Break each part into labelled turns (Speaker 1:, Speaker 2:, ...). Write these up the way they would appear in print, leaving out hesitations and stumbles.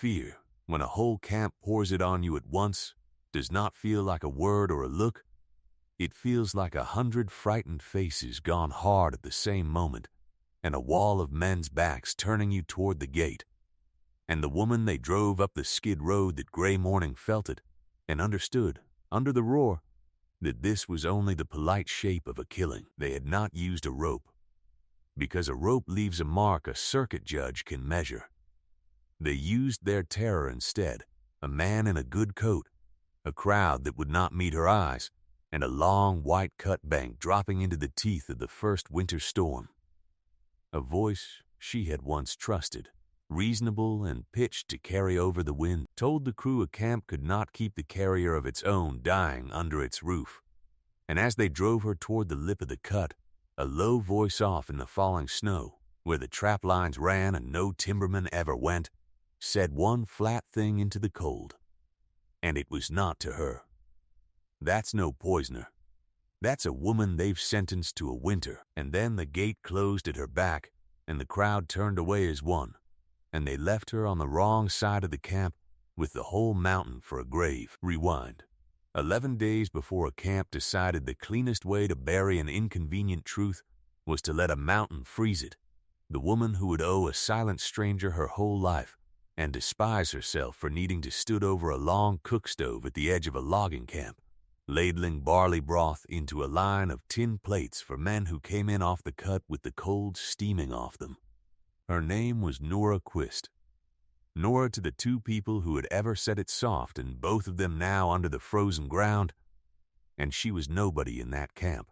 Speaker 1: fear, when a whole camp pours it on you at once, does not feel like a word or a look. It feels like 100 frightened faces gone hard at the same moment, and a wall of men's backs turning you toward the gate. And the woman they drove up the skid road that gray morning felt it, and understood, under the roar, that this was only the polite shape of a killing. They had not used a rope, because a rope leaves a mark a circuit judge can measure. They used their terror instead, a man in a good coat, a crowd that would not meet her eyes, and a long white cut bank dropping into the teeth of the first winter storm. A voice she had once trusted, reasonable and pitched to carry over the wind, told the crew a camp could not keep the carrier of its own dying under its roof. And as they drove her toward the lip of the cut, a low voice off in the falling snow, where the trap lines ran and no timberman ever went, said one flat thing into the cold. And it was not to her. That's no poisoner. That's a woman they've sentenced to a winter. And then the gate closed at her back, and the crowd turned away as one, and they left her on the wrong side of the camp with the whole mountain for a grave. Rewind. 11 days before a camp decided the cleanest way to bury an inconvenient truth was to let a mountain freeze it, the woman who would owe a silent stranger her whole life and despise herself for needing to stood over a long cook stove at the edge of a logging camp, ladling barley broth into a line of tin plates for men who came in off the cut with the cold steaming off them. Her name was Nora Quist. Nora to the two people who had ever said it soft, and both of them now under the frozen ground, and she was nobody in that camp.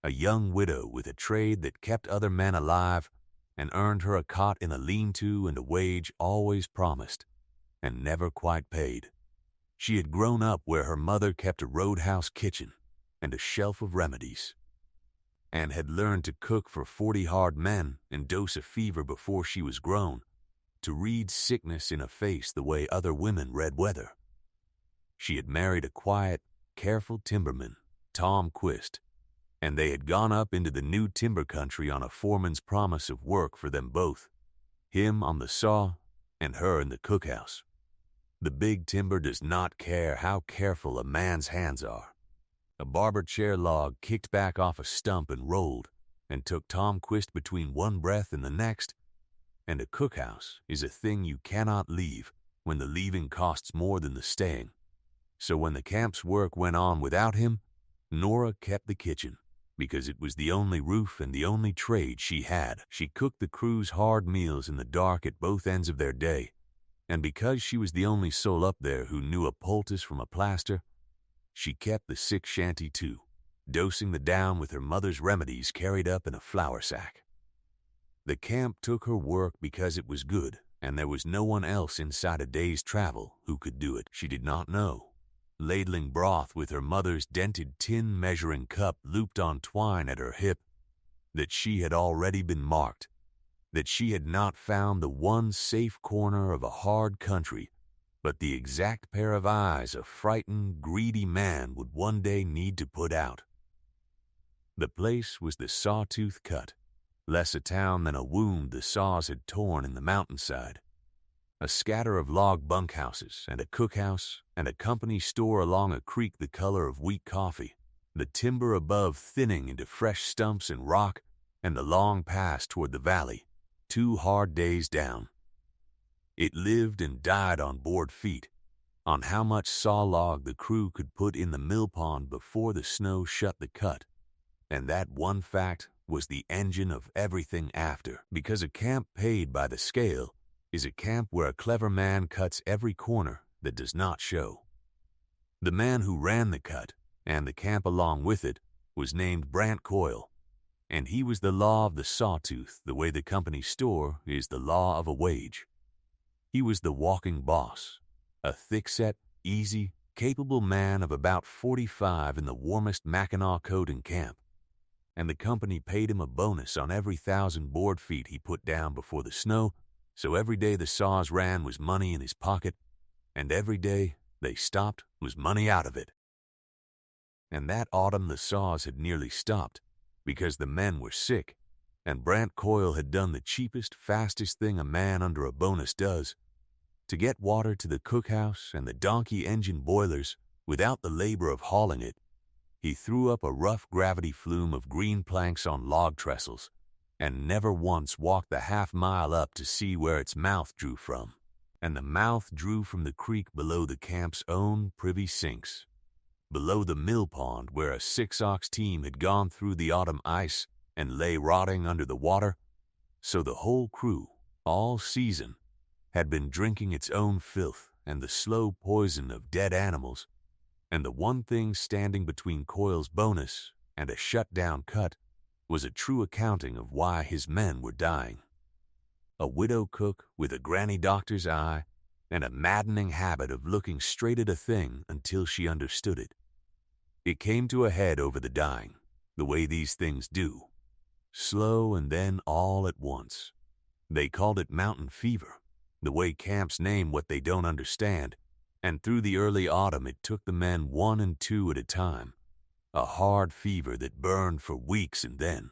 Speaker 1: A young widow with a trade that kept other men alive and earned her a cot in a lean-to and a wage always promised and never quite paid. She had grown up where her mother kept a roadhouse kitchen and a shelf of remedies, and had learned to cook for 40 hard men and dose a fever before she was grown, to read sickness in a face the way other women read weather. She had married a quiet, careful timberman, Tom Quist, and they had gone up into the new timber country on a foreman's promise of work for them both, him on the saw and her in the cookhouse. The big timber does not care how careful a man's hands are. A barber chair log kicked back off a stump and rolled, and took Tom Quist between one breath and the next, and a cookhouse is a thing you cannot leave when the leaving costs more than the staying. So when the camp's work went on without him, Nora kept the kitchen, because it was the only roof and the only trade she had. She cooked the crew's hard meals in the dark at both ends of their day, and because she was the only soul up there who knew a poultice from a plaster, she kept the sick-shanty too, dosing the down with her mother's remedies carried up in a flour sack. The camp took her work because it was good, and there was no one else inside a day's travel who could do it. She did not know, ladling broth with her mother's dented tin measuring cup looped on twine at her hip, that she had already been marked, that she had not found the one safe corner of a hard country, but the exact pair of eyes a frightened, greedy man would one day need to put out. The place was the Sawtooth Cut, less a town than a wound the saws had torn in the mountainside. A scatter of log bunkhouses and a cookhouse and a company store along a creek the color of weak coffee, the timber above thinning into fresh stumps and rock, and the long pass toward the valley, 2 hard days down. It lived and died on board feet, on how much saw log the crew could put in the millpond before the snow shut the cut, and that one fact was the engine of everything after, because a camp paid by the scale is a camp where a clever man cuts every corner that does not show. The man who ran the cut, and the camp along with it, was named Brant Coyle, and he was the law of the Sawtooth the way the company store is the law of a wage. He was the walking boss, a thick-set, easy, capable man of about 45 in the warmest Mackinaw coat in camp, and the company paid him a bonus on every 1,000 board feet he put down before the snow, so every day the saws ran was money in his pocket, and every day they stopped was money out of it. And that autumn the saws had nearly stopped, because the men were sick, and Brant Coyle had done the cheapest, fastest thing a man under a bonus does. to get water to the cookhouse and the donkey engine boilers without the labor of hauling it, he threw up a rough gravity flume of green planks on log trestles and never once walked the half-mile up to see where its mouth drew from. And the mouth drew from the creek below the camp's own privy sinks, below the millpond where a 6-ox team had gone through the autumn ice and lay rotting under the water, so the whole crew, all season, had been drinking its own filth and the slow poison of dead animals, and the one thing standing between Coyle's bonus and a shut-down cut was a true accounting of why his men were dying. A widow cook with a granny doctor's eye and a maddening habit of looking straight at a thing until she understood it. It came to a head over the dying, the way these things do, slow and then all at once. They called it mountain fever, the way camps name what they don't understand, and through the early autumn it took the men 1 and 2 at a time, a hard fever that burned for weeks and then,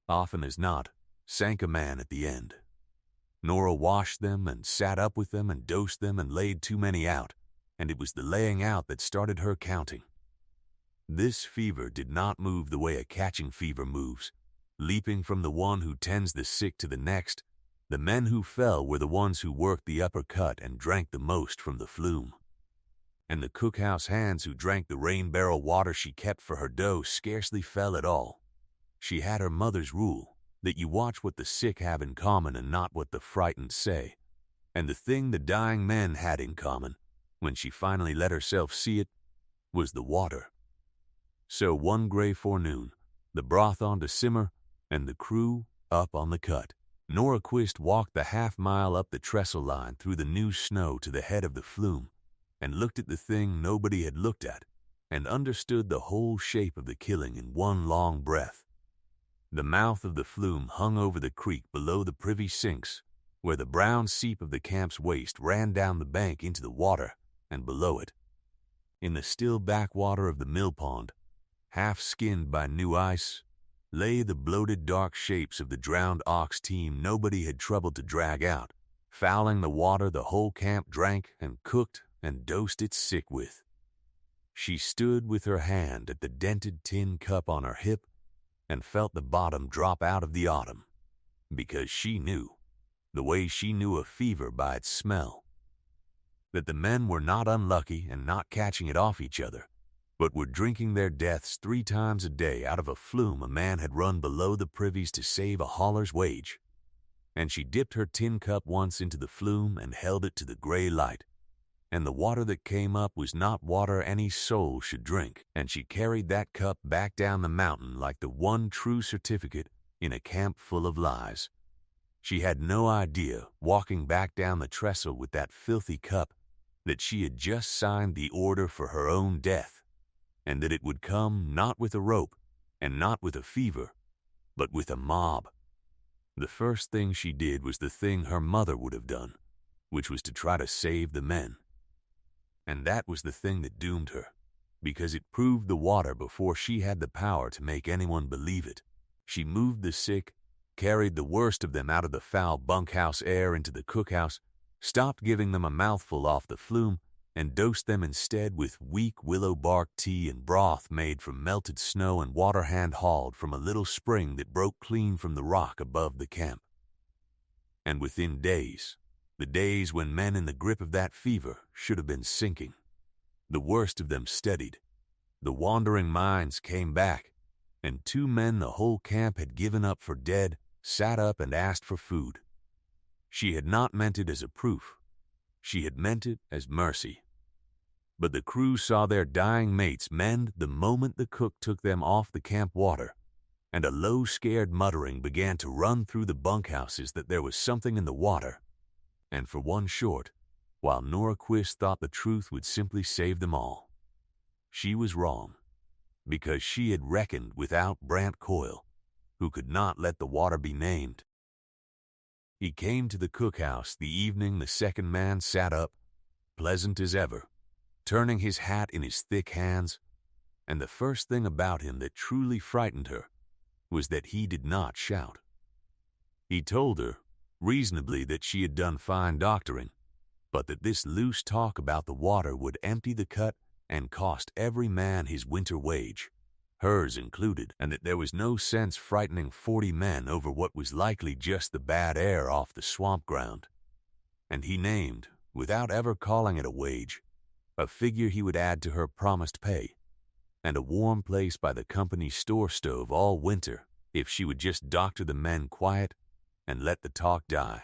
Speaker 1: often as not, sank a man at the end. Nora washed them and sat up with them and dosed them and laid too many out, and it was the laying out that started her counting. This fever did not move the way a catching fever moves, leaping from the one who tends the sick to the next. The men who fell were the ones who worked the upper cut and drank the most from the flume. And the cookhouse hands who drank the rain barrel water she kept for her dough scarcely fell at all. She had her mother's rule, that you watch what the sick have in common and not what the frightened say. And the thing the dying men had in common, when she finally let herself see it, was the water. So one gray forenoon, the broth on to simmer, and the crew up on the cut. Nora Quist walked the half-mile up the trestle line through the new snow to the head of the flume, and looked at the thing nobody had looked at, and understood the whole shape of the killing in one long breath. The mouth of the flume hung over the creek below the privy sinks, where the brown seep of the camp's waste ran down the bank into the water, and below it, in the still backwater of the millpond, half-skinned by new ice, lay the bloated dark shapes of the drowned ox team nobody had troubled to drag out, fouling the water the whole camp drank and cooked and dosed its sick with. She stood with her hand at the dented tin cup on her hip and felt the bottom drop out of the autumn, because she knew, the way she knew a fever by its smell, that the men were not unlucky and not catching it off each other, but were drinking their deaths 3 times a day out of a flume a man had run below the privies to save a hauler's wage. And she dipped her tin cup once into the flume and held it to the gray light, and the water that came up was not water any soul should drink, and she carried that cup back down the mountain like the one true certificate in a camp full of lies. She had no idea, walking back down the trestle with that filthy cup, that she had just signed the order for her own death, and that it would come not with a rope and not with a fever, but with a mob. The first thing she did was the thing her mother would have done, which was to try to save the men. And that was the thing that doomed her, because it proved the water before she had the power to make anyone believe it. She moved the sick, carried the worst of them out of the foul bunkhouse air into the cookhouse, stopped giving them a mouthful off the flume, and dosed them instead with weak willow bark tea and broth made from melted snow and water hand-hauled from a little spring that broke clean from the rock above the camp. And within days, the days when men in the grip of that fever should have been sinking, the worst of them steadied, the wandering minds came back, and 2 men the whole camp had given up for dead sat up and asked for food. She had not meant it as a proof. She had meant it as mercy. But the crew saw their dying mates mend the moment the cook took them off the camp water, and a low, scared muttering began to run through the bunkhouses that there was something in the water. And for one short, while Nora Quist thought the truth would simply save them all, she was wrong, because she had reckoned without Brant Coyle, who could not let the water be named. He came to the cookhouse the evening the second man sat up, pleasant as ever, turning his hat in his thick hands, and the first thing about him that truly frightened her was that he did not shout. He told her, reasonably, that she had done fine doctoring, but that this loose talk about the water would empty the cut and cost every man his winter wage, hers included, and that there was no sense frightening 40 men over what was likely just the bad air off the swamp ground. And he named, without ever calling it a wage, a figure he would add to her promised pay, and a warm place by the company's store stove all winter if she would just doctor the men quiet and let the talk die.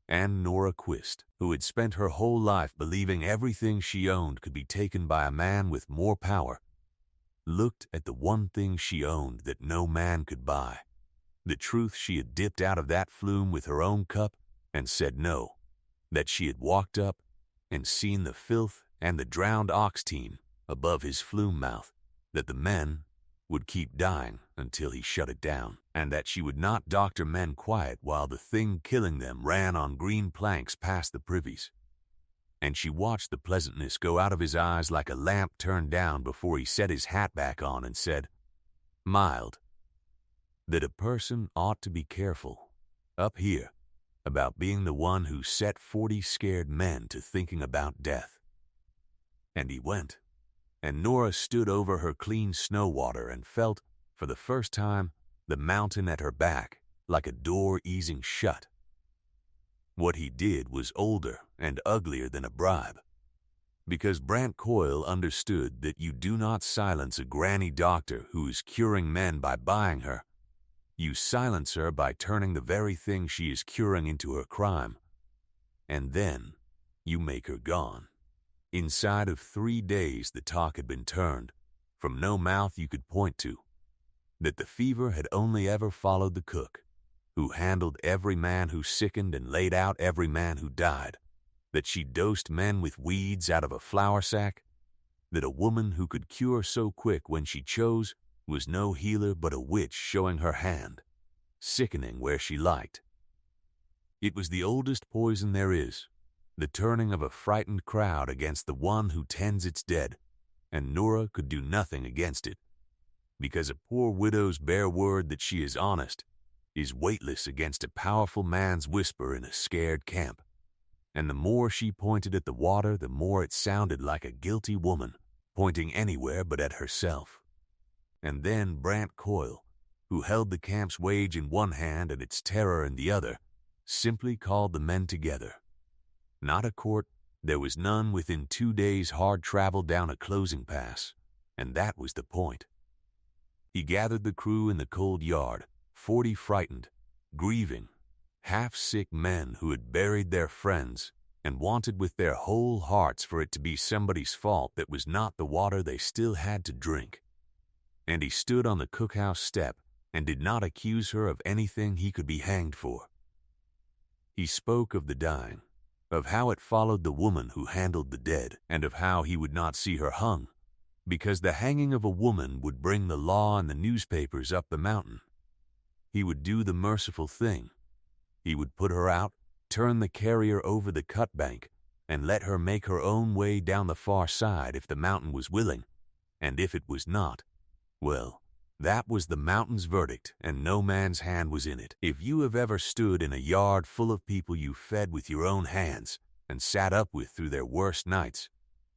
Speaker 1: And Nora Quist, who had spent her whole life believing everything she owned could be taken by a man with more power, looked at the one thing she owned that no man could buy, the truth she had dipped out of that flume with her own cup, and said no, that she had walked up and seen the filth and the drowned ox team above his flume mouth, that the men would keep dying until he shut it down, and that she would not doctor men quiet while the thing killing them ran on green planks past the privies. And she watched the pleasantness go out of his eyes like a lamp turned down before he set his hat back on, and said, mild, that a person ought to be careful, up here, about being the one who set 40 scared men to thinking about death. And he went, and Nora stood over her clean snow water and felt, for the first time, the mountain at her back, like a door easing shut. What he did was older and uglier than a bribe, because Brant Coyle understood that you do not silence a granny doctor who is curing men by buying her. You silence her by turning the very thing she is curing into her crime, and then you make her gone. Inside of 3 days the talk had been turned, from no mouth you could point to, that the fever had only ever followed the cook, who handled every man who sickened and laid out every man who died, that she dosed men with weeds out of a flour sack, that a woman who could cure so quick when she chose was no healer but a witch showing her hand, sickening where she liked. It was the oldest poison there is, the turning of a frightened crowd against the one who tends its dead, and Nora could do nothing against it, because a poor widow's bare word that she is honest is weightless against a powerful man's whisper in a scared camp, and the more she pointed at the water, the more it sounded like a guilty woman pointing anywhere but at herself. And then Brant Coyle, who held the camp's wage in one hand and its terror in the other, simply called the men together. Not a court, there was none within 2 days' hard travel down a closing pass, and that was the point. He gathered the crew in the cold yard, 40 frightened, grieving, half-sick men who had buried their friends and wanted with their whole hearts for it to be somebody's fault that was not the water they still had to drink. And he stood on the cookhouse step and did not accuse her of anything he could be hanged for. He spoke of the dying, of how it followed the woman who handled the dead, and of how he would not see her hung, because the hanging of a woman would bring the law and the newspapers up the mountain. He would do the merciful thing. He would put her out, turn the carrier over the cut bank, and let her make her own way down the far side if the mountain was willing, and if it was not, well, that was the mountain's verdict, and no man's hand was in it. If you have ever stood in a yard full of people you fed with your own hands and sat up with through their worst nights,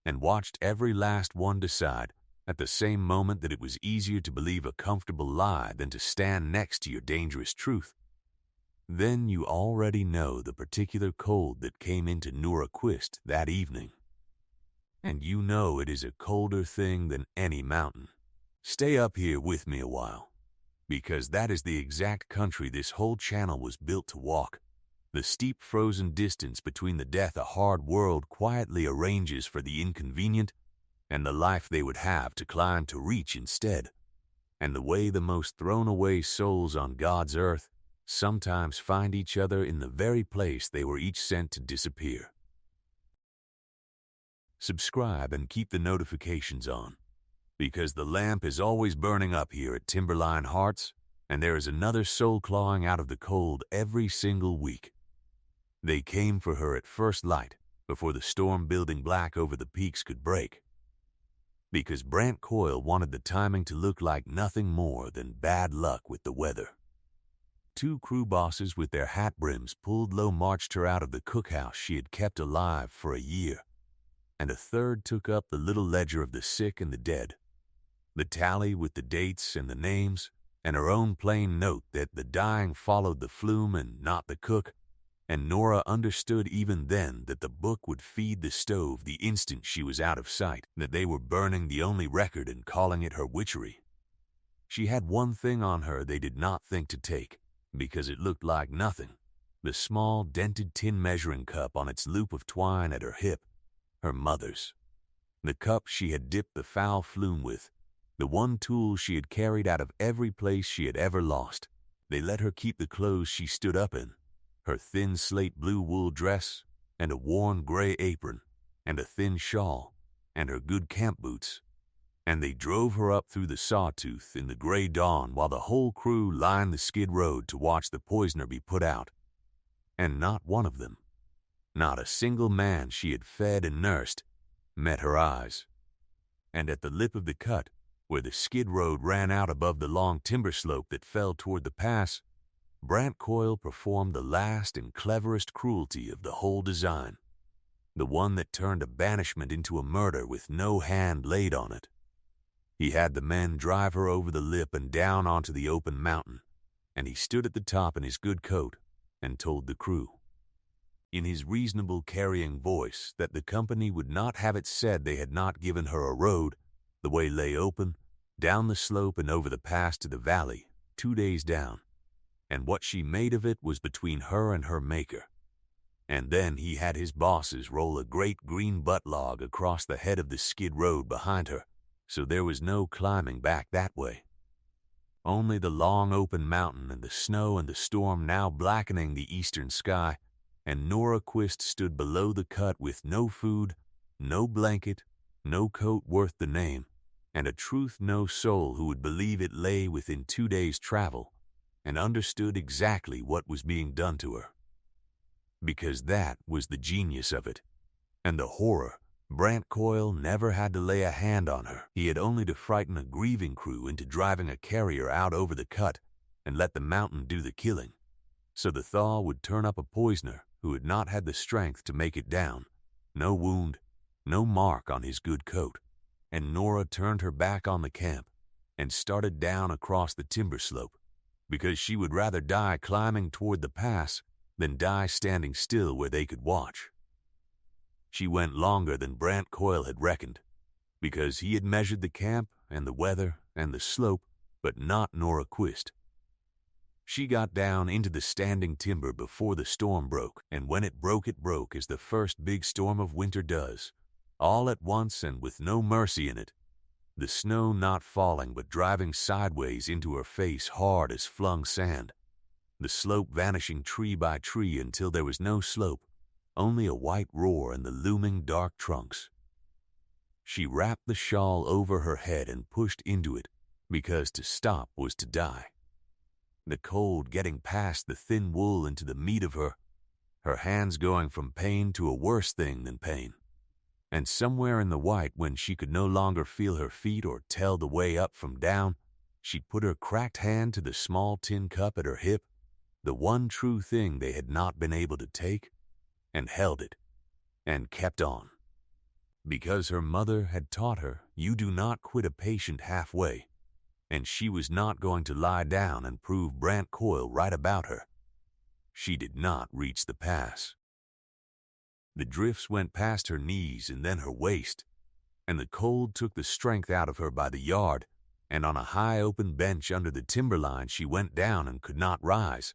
Speaker 1: and watched every last one decide at the same moment that it was easier to believe a comfortable lie than to stand next to your dangerous truth, then you already know the particular cold that came into Nora Quist that evening. And you know it is a colder thing than any mountain. Stay up here with me a while, because that is the exact country this whole channel was built to walk. The steep frozen distance between the death a hard world quietly arranges for the inconvenient and the life they would have to climb to reach instead, and the way the most thrown-away souls on God's earth sometimes find each other in the very place they were each sent to disappear. Subscribe and keep the notifications on, because the lamp is always burning up here at Timberline Hearts, and there is another soul clawing out of the cold every single week. They came for her at first light, before the storm building black over the peaks could break, because Brant Coyle wanted the timing to look like nothing more than bad luck with the weather. 2 crew bosses with their hat brims pulled low marched her out of the cookhouse she had kept alive for a year, and a third took up the little ledger of the sick and the dead, the tally with the dates and the names, and her own plain note that the dying followed the flume and not the cook, and Nora understood even then that the book would feed the stove the instant she was out of sight, that they were burning the only record and calling it her witchery. She had one thing on her they did not think to take, because it looked like nothing, the small dented tin measuring cup on its loop of twine at her hip, her mother's. The cup she had dipped the foul flume with, the one tool she had carried out of every place she had ever lost. They let her keep the clothes she stood up in, her thin slate blue wool dress, and a worn gray apron, and a thin shawl, and her good camp boots. And they drove her up through the Sawtooth in the gray dawn while the whole crew lined the skid road to watch the poisoner be put out. And not one of them, not a single man she had fed and nursed, met her eyes. And at the lip of the cut, where the skid road ran out above the long timber slope that fell toward the pass, Brant Coyle performed the last and cleverest cruelty of the whole design, the one that turned a banishment into a murder with no hand laid on it. He had the men drive her over the lip and down onto the open mountain, and he stood at the top in his good coat and told the crew, in his reasonable carrying voice, that the company would not have it said they had not given her a road. The way lay open, down the slope and over the pass to the valley, 2 days down, and what she made of it was between her and her maker. And then he had his bosses roll a great green butt log across the head of the skid road behind her, so there was no climbing back that way. Only the long open mountain and the snow and the storm now blackening the eastern sky, and Nora Quist stood below the cut with no food, no blanket, no coat worth the name, and a truth no soul who would believe it lay within 2 days' travel, and understood exactly what was being done to her. Because that was the genius of it, and the horror. Brant Coyle never had to lay a hand on her. He had only to frighten a grieving crew into driving a carrier out over the cut and let the mountain do the killing, so the thaw would turn up a poisoner who had not had the strength to make it down, no wound, no mark on his good coat, and Nora turned her back on the camp and started down across the timber slope, because she would rather die climbing toward the pass than die standing still where they could watch. She went longer than Brant Coyle had reckoned, because he had measured the camp and the weather and the slope, but not Nora Quist. She got down into the standing timber before the storm broke, and when it broke as the first big storm of winter does, all at once and with no mercy in it, the snow not falling but driving sideways into her face hard as flung sand, the slope vanishing tree by tree until there was no slope, only a white roar and the looming dark trunks. She wrapped the shawl over her head and pushed into it, because to stop was to die. The cold getting past the thin wool into the meat of her hands going from pain to a worse thing than pain. And somewhere in the white, when she could no longer feel her feet or tell the way up from down, she put her cracked hand to the small tin cup at her hip, the one true thing they had not been able to take, and held it, and kept on. Because her mother had taught her you do not quit a patient halfway, and she was not going to lie down and prove Brant Coyle right about her. She did not reach the pass. The drifts went past her knees and then her waist, and the cold took the strength out of her by the yard, and on a high open bench under the timberline she went down and could not rise,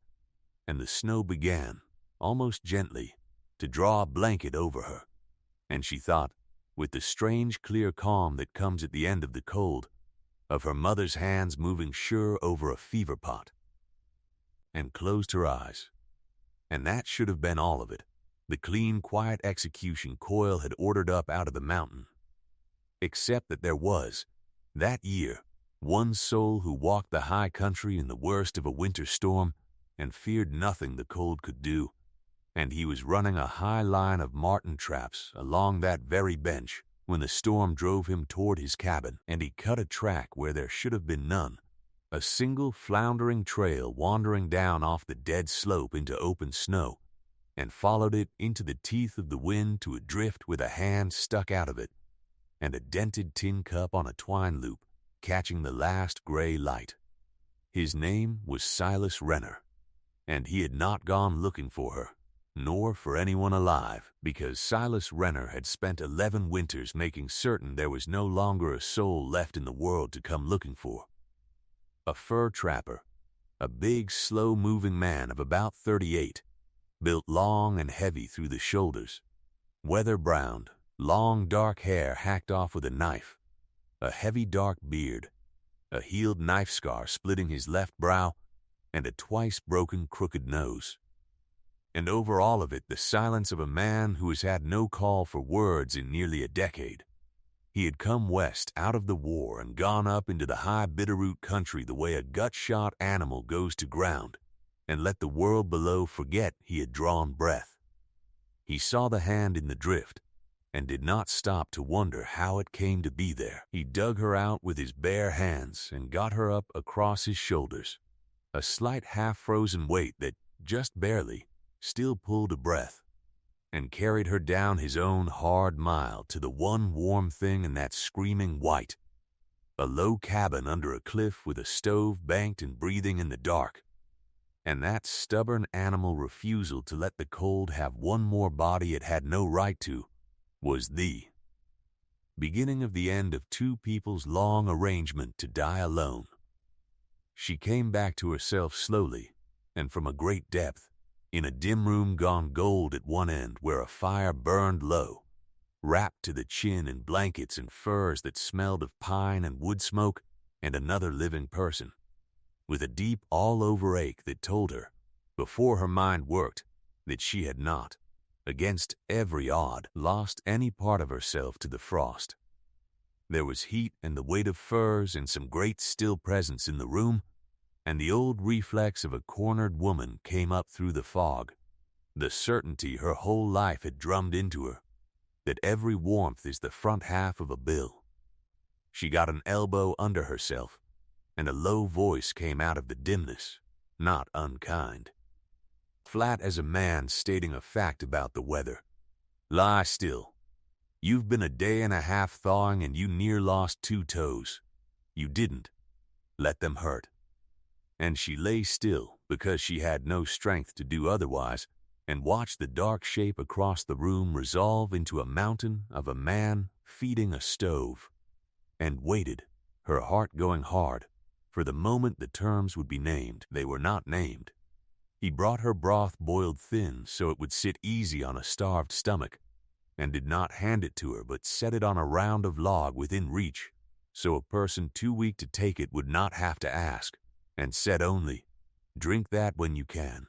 Speaker 1: and the snow began, almost gently, to draw a blanket over her, and she thought, with the strange clear calm that comes at the end of the cold, of her mother's hands moving sure over a fever pot, and closed her eyes. And that should have been all of it, the clean, quiet execution Coyle had ordered up out of the mountain. Except that there was, that year, one soul who walked the high country in the worst of a winter storm and feared nothing the cold could do, and he was running a high line of marten traps along that very bench when the storm drove him toward his cabin, and he cut a track where there should have been none, a single floundering trail wandering down off the dead slope into open snow, and followed it into the teeth of the wind to a drift with a hand stuck out of it, and a dented tin cup on a twine loop catching the last gray light. His name was Silas Renner, and he had not gone looking for her, nor for anyone alive, because Silas Renner had spent 11 winters making certain there was no longer a soul left in the world to come looking for. A fur trapper, a big, slow-moving man of about 38, built long and heavy through the shoulders, weather-browned, long dark hair hacked off with a knife, a heavy dark beard, a healed knife scar splitting his left brow, and a twice-broken crooked nose. And over all of it the silence of a man who has had no call for words in nearly a decade. He had come west out of the war and gone up into the high Bitterroot country the way a gut-shot animal goes to ground, and let the world below forget he had drawn breath. He saw the hand in the drift, and did not stop to wonder how it came to be there. He dug her out with his bare hands and got her up across his shoulders, a slight half-frozen weight that, just barely, still pulled a breath, and carried her down his own hard mile to the one warm thing in that screaming white, a low cabin under a cliff with a stove banked and breathing in the dark, and that stubborn animal refusal to let the cold have one more body it had no right to, was the beginning of the end of two people's long arrangement to die alone. She came back to herself slowly, and from a great depth, in a dim room gone gold at one end where a fire burned low, wrapped to the chin in blankets and furs that smelled of pine and wood smoke, and another living person, with a deep all-over ache that told her, before her mind worked, that she had not, against every odd, lost any part of herself to the frost. There was heat and the weight of furs and some great still presence in the room, and the old reflex of a cornered woman came up through the fog, the certainty her whole life had drummed into her, that every warmth is the front half of a bill. She got an elbow under herself, and a low voice came out of the dimness, not unkind, flat as a man stating a fact about the weather. Lie still. You've been a day and a half thawing and you near lost 2 toes. You didn't. Let them hurt. And she lay still because she had no strength to do otherwise, and watched the dark shape across the room resolve into a mountain of a man feeding a stove, and waited, her heart going hard, for the moment the terms would be named. They were not named. He brought her broth boiled thin so it would sit easy on a starved stomach, and did not hand it to her but set it on a round of log within reach, so a person too weak to take it would not have to ask, and said only, "Drink that when you can."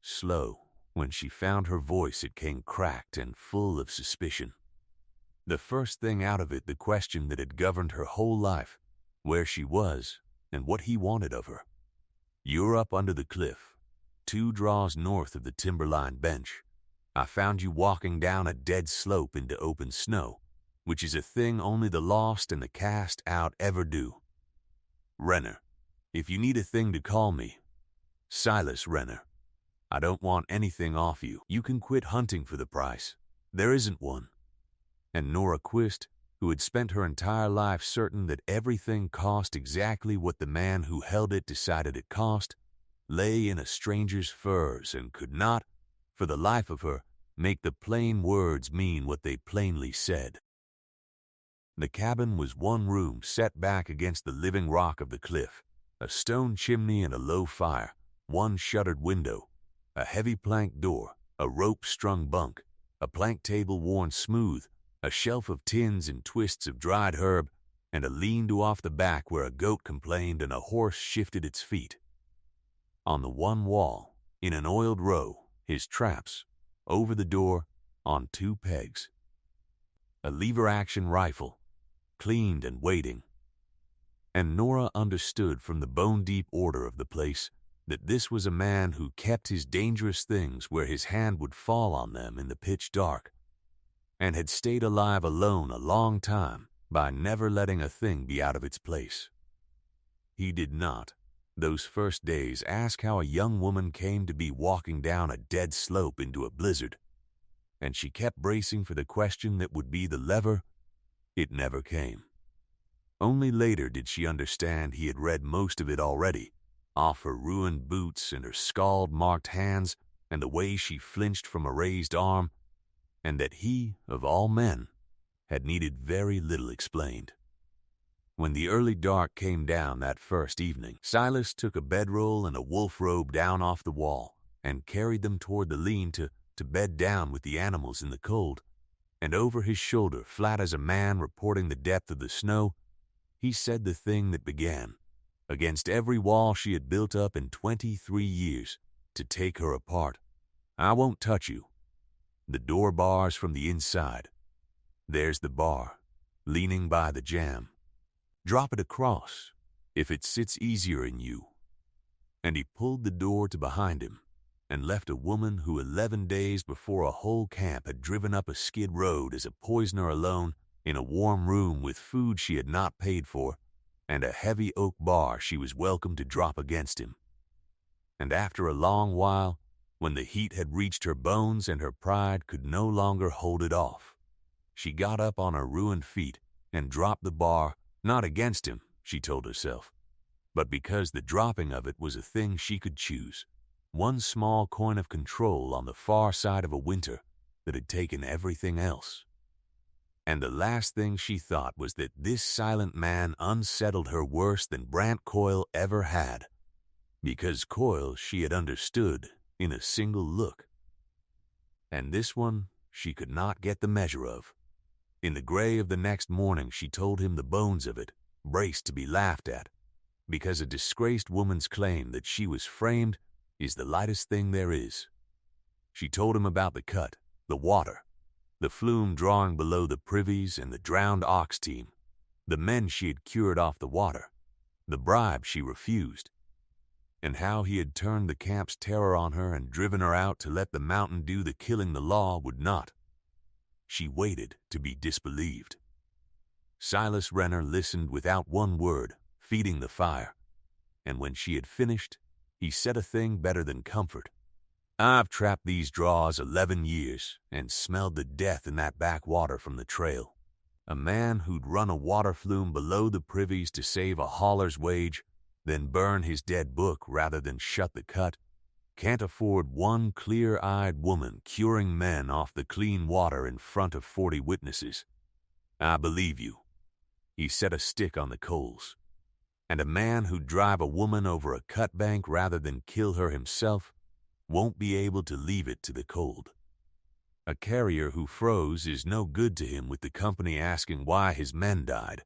Speaker 1: Slow, when she found her voice it came cracked and full of suspicion. The first thing out of it the question that had governed her whole life, where she was and what he wanted of her. "You're up under the cliff, 2 draws north of the Timberline bench. I found you walking down a dead slope into open snow, which is a thing only the lost and the cast out ever do. Renner, if you need a thing to call me, Silas Renner. I don't want anything off you. You can quit hunting for the price. There isn't one." And Nora Quist, who had spent her entire life certain that everything cost exactly what the man who held it decided it cost, lay in a stranger's furs and could not, for the life of her, make the plain words mean what they plainly said. The cabin was one room set back against the living rock of the cliff, a stone chimney and a low fire, one shuttered window, a heavy plank door, a rope-strung bunk, a plank table worn smooth, a shelf of tins and twists of dried herb, and a lean-to off the back where a goat complained and a horse shifted its feet. On the one wall, in an oiled row, his traps, over the door, on 2 pegs. A lever-action rifle, cleaned and waiting. And Nora understood from the bone-deep order of the place that this was a man who kept his dangerous things where his hand would fall on them in the pitch dark, and had stayed alive alone a long time by never letting a thing be out of its place. He did not, those first days, ask how a young woman came to be walking down a dead slope into a blizzard, and she kept bracing for the question that would be the lever. It never came. Only later did she understand he had read most of it already, off her ruined boots and her scald-marked hands and the way she flinched from a raised arm, and that he, of all men, had needed very little explained. When the early dark came down that first evening, Silas took a bedroll and a wolf robe down off the wall and carried them toward the lean-to bed down with the animals in the cold, and over his shoulder, flat as a man reporting the depth of the snow, he said the thing that began, against every wall she had built up in 23 years, to take her apart. "I won't touch you. The door bars from the inside. There's the bar, leaning by the jamb. Drop it across, if it sits easier in you." And he pulled the door to behind him and left a woman who 11 days before a whole camp had driven up a skid road as a poisoner alone in a warm room with food she had not paid for and a heavy oak bar she was welcome to drop against him. And after a long while, when the heat had reached her bones and her pride could no longer hold it off, she got up on her ruined feet and dropped the bar, not against him, she told herself, but because the dropping of it was a thing she could choose, one small coin of control on the far side of a winter that had taken everything else. And the last thing she thought was that this silent man unsettled her worse than Brant Coyle ever had, because Coyle she had understood in a single look. And this one she could not get the measure of. In the gray of the next morning she told him the bones of it, braced to be laughed at, because a disgraced woman's claim that she was framed is the lightest thing there is. She told him about the cut, the water, the flume drawing below the privies and the drowned ox team, the men she had cured off the water, the bribe she refused, and how he had turned the camp's terror on her and driven her out to let the mountain do the killing the law would not. She waited to be disbelieved. Silas Renner listened without one word, feeding the fire, and when she had finished, he said a thing better than comfort. "I've trapped these draws 11 years and smelled the death in that backwater from the trail. A man who'd run a water flume below the privies to save a hauler's wage, then burn his dead book rather than shut the cut, can't afford one clear-eyed woman curing men off the clean water in front of 40 witnesses. I believe you." He set a stick on the coals. "And a man who'd drive a woman over a cut bank rather than kill her himself won't be able to leave it to the cold. A carrier who froze is no good to him with the company asking why his men died.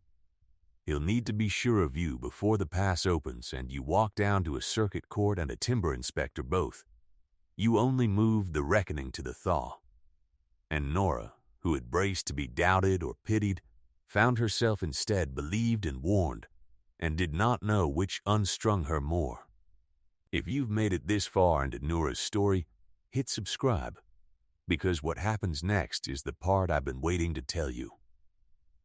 Speaker 1: He'll need to be sure of you before the pass opens and you walk down to a circuit court and a timber inspector both. You only moved the reckoning to the thaw." And Nora, who had braced to be doubted or pitied, found herself instead believed and warned, and did not know which unstrung her more. If you've made it this far into Nora's story, hit subscribe, because what happens next is the part I've been waiting to tell you.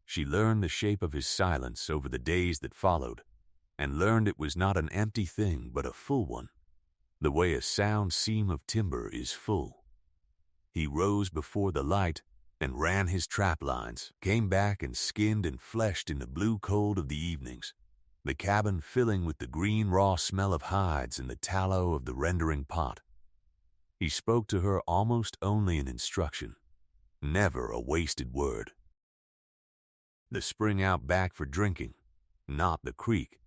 Speaker 1: She learned the shape of his silence over the days that followed, and learned it was not an empty thing but a full one, the way a sound seam of timber is full. He rose before the light and ran his trap lines, came back and skinned and fleshed in the blue cold of the evenings, the cabin filling with the green raw smell of hides and the tallow of the rendering pot. He spoke to her almost only in instruction, never a wasted word. The spring out back for drinking, not the creek,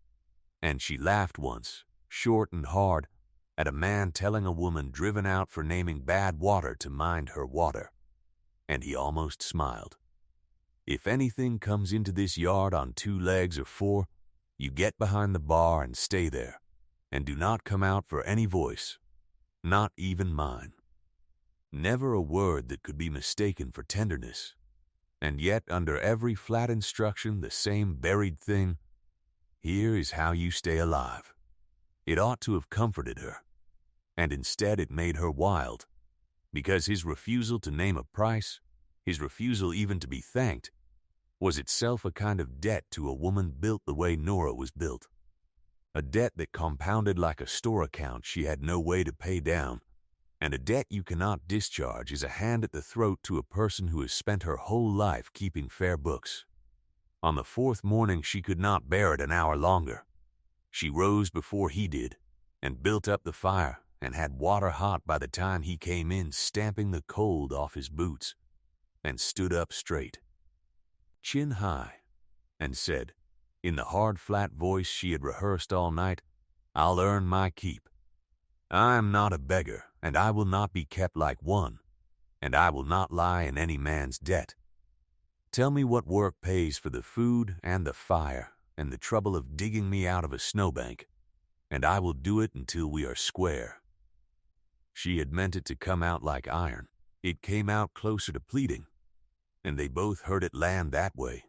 Speaker 1: and she laughed once, short and hard, at a man telling a woman driven out for naming bad water to mind her water, and he almost smiled. If anything comes into this yard on 2 legs or 4, you get behind the bar and stay there, and do not come out for any voice, not even mine. Never a word that could be mistaken for tenderness, and yet under every flat instruction the same buried thing, "Here is how you stay alive." It ought to have comforted her, and instead it made her wild, because his refusal to name a price, his refusal even to be thanked, was itself a kind of debt to a woman built the way Nora was built. a debt that compounded like a store account she had no way to pay down, and a debt you cannot discharge is a hand at the throat to a person who has spent her whole life keeping fair books. On the fourth morning she could not bear it an hour longer. She rose before he did, and built up the fire, and had water hot by the time he came in, stamping the cold off his boots, and stood up straight, chin high, and said, in the hard, flat voice she had rehearsed all night, "I'll earn my keep. I am not a beggar, and I will not be kept like one, and I will not lie in any man's debt. Tell me what work pays for the food and the fire and the trouble of digging me out of a snowbank, and I will do it until we are square." She had meant it to come out like iron. It came out closer to pleading, and they both heard it land that way.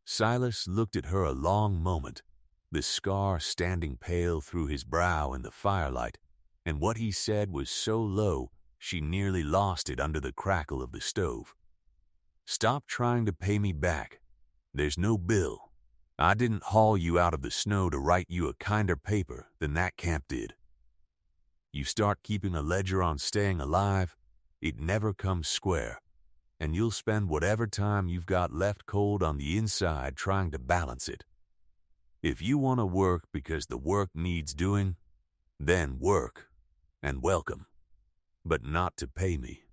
Speaker 1: Silas looked at her a long moment, the scar standing pale through his brow in the firelight, and what he said was so low she nearly lost it under the crackle of the stove. "Stop trying to pay me back. There's no bill. I didn't haul you out of the snow to write you a kinder paper than that camp did. You start keeping a ledger on staying alive, it never comes square, and you'll spend whatever time you've got left cold on the inside trying to balance it. If you want to work because the work needs doing, then work, and welcome, but not to pay me."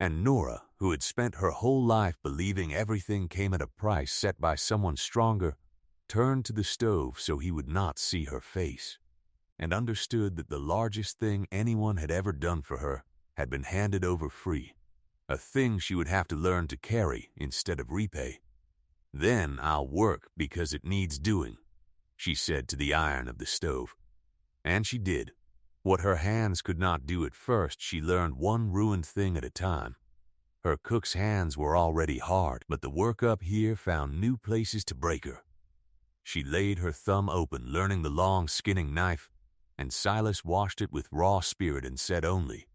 Speaker 1: And Nora, who had spent her whole life believing everything came at a price set by someone stronger, turned to the stove so he would not see her face, and understood that the largest thing anyone had ever done for her had been handed over free, a thing she would have to learn to carry instead of repay. "Then I'll work because it needs doing," she said to the iron of the stove. And she did. What her hands could not do at first, she learned one ruined thing at a time. Her cook's hands were already hard, but the work up here found new places to break her. She laid her thumb open, learning the long skinning knife, and Silas washed it with raw spirit and said only,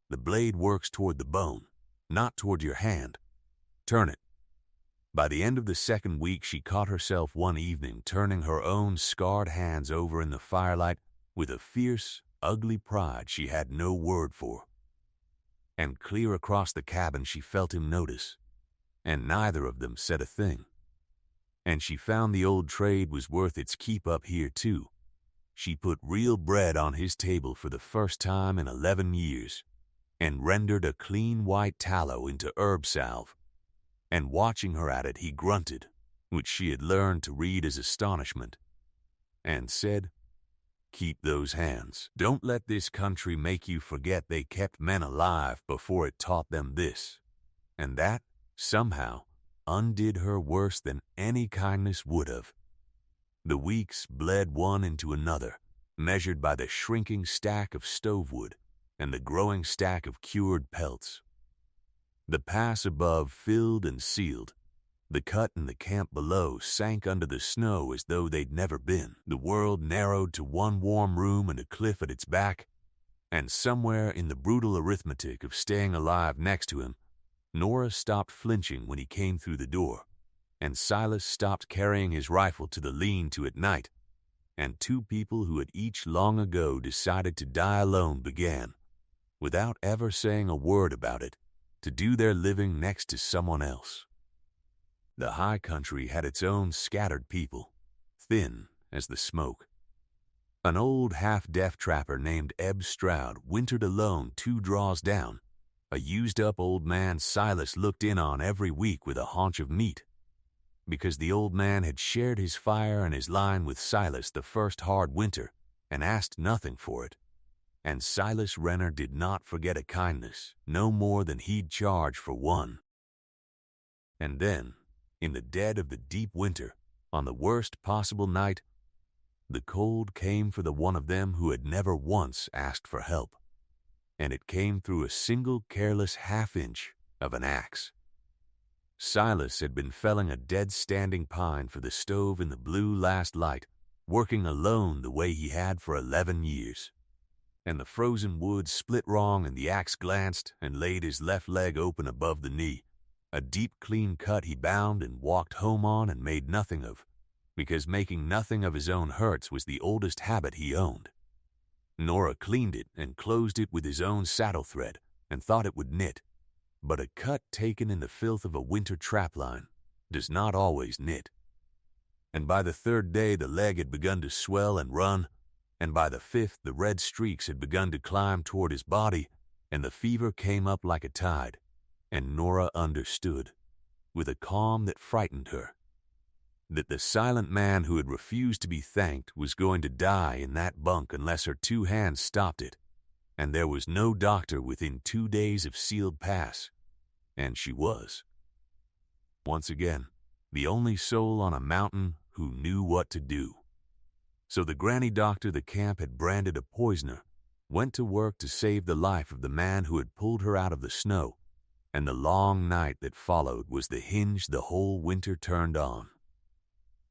Speaker 1: "The blade works toward the bone, not toward your hand. Turn it." By the end of the second week, she caught herself one evening turning her own scarred hands over in the firelight with a fierce, ugly pride she had no word for. And clear across the cabin she felt him notice, and neither of them said a thing. And she found the old trade was worth its keep up here too. She put real bread on his table for the first time in 11 years, and rendered a clean white tallow into herb salve. And watching her at it, he grunted, which she had learned to read as astonishment, and said, "Keep those hands. Don't let this country make you forget they kept men alive before it taught them this." And that, somehow, undid her worse than any kindness would have. The weeks bled one into another, measured by the shrinking stack of stove wood and the growing stack of cured pelts. The pass above filled and sealed. The cut in the camp below sank under the snow as though they'd never been. The world narrowed to one warm room and a cliff at its back, and somewhere in the brutal arithmetic of staying alive next to him, Nora stopped flinching when he came through the door, and Silas stopped carrying his rifle to the lean-to at night, and two people who had each long ago decided to die alone began, without ever saying a word about it, to do their living next to someone else. The high country had its own scattered people, thin as the smoke. An old half-deaf trapper named Eb Stroud wintered alone 2 draws down, a used-up old man Silas looked in on every week with a haunch of meat, because the old man had shared his fire and his line with Silas the first hard winter and asked nothing for it. And Silas Renner did not forget a kindness, no more than he'd charge for one. And then, in the dead of the deep winter, on the worst possible night, the cold came for the one of them who had never once asked for help, and it came through a single careless half-inch of an axe. Silas had been felling a dead-standing pine for the stove in the blue last light, working alone the way he had for 11 years. And the frozen wood split wrong, and the axe glanced and laid his left leg open above the knee, a deep, clean cut he bound and walked home on and made nothing of, because making nothing of his own hurts was the oldest habit he owned. Nora cleaned it and closed it with his own saddle thread and thought it would knit, but a cut taken in the filth of a winter trapline does not always knit. And by the third day the leg had begun to swell and run, and by the fifth the red streaks had begun to climb toward his body, and the fever came up like a tide, and Nora understood, with a calm that frightened her, that the silent man who had refused to be thanked was going to die in that bunk unless her 2 hands stopped it, and there was no doctor within 2 days of Sealed Pass, and she was. Once again, the only soul on a mountain who knew what to do. So the granny doctor the camp had branded a poisoner went to work to save the life of the man who had pulled her out of the snow, and the long night that followed was the hinge the whole winter turned on.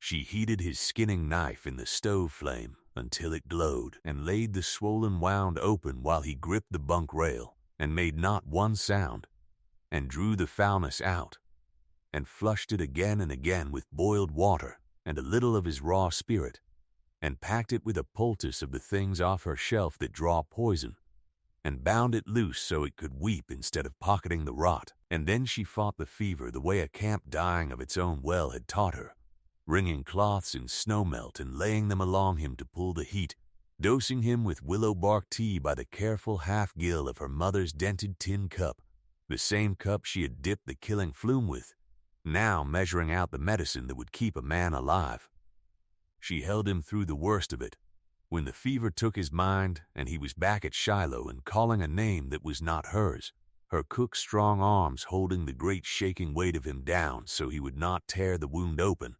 Speaker 1: She heated his skinning knife in the stove flame until it glowed, and laid the swollen wound open while he gripped the bunk rail and made not one sound, and drew the foulness out, and flushed it again and again with boiled water and a little of his raw spirit, and packed it with a poultice of the things off her shelf that draw poison, and bound it loose so it could weep instead of pocketing the rot. And then she fought the fever the way a camp dying of its own well had taught her, wringing cloths in snow melt and laying them along him to pull the heat, dosing him with willow bark tea by the careful half-gill of her mother's dented tin cup, the same cup she had dipped the killing flume with, now measuring out the medicine that would keep a man alive. She held him through the worst of it, when the fever took his mind and he was back at Shiloh and calling a name that was not hers, her cook's strong arms holding the great shaking weight of him down so he would not tear the wound open.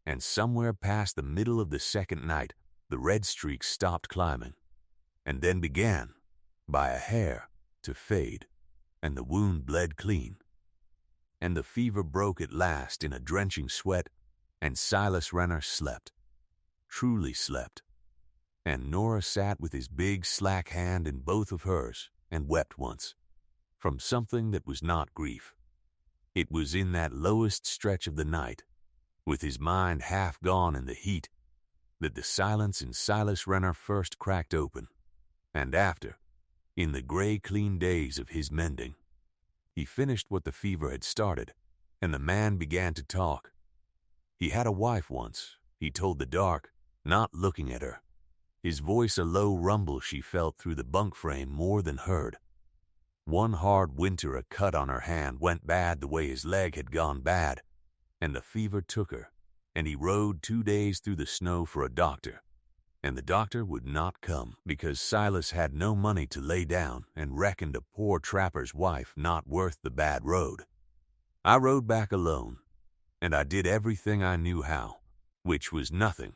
Speaker 1: And somewhere past the middle of the second night, the red streaks stopped climbing, and then began, by a hair, to fade, and the wound bled clean. And the fever broke at last in a drenching sweat, and Silas Renner slept, truly slept. And Nora sat with his big slack hand in both of hers and wept once, from something that was not grief. It was in that lowest stretch of the night, with his mind half gone in the heat, that the silence in Silas Renner first cracked open, and after, in the gray clean days of his mending, he finished what the fever had started, and the man began to talk. He had a wife once, he told the dark, not looking at her, his voice a low rumble she felt through the bunk frame more than heard. One hard winter a cut on her hand went bad the way his leg had gone bad, and the fever took her, and he rode 2 days through the snow for a doctor, and the doctor would not come because Silas had no money to lay down and reckoned a poor trapper's wife not worth the bad road. I rode back alone, and I did everything I knew how, which was nothing,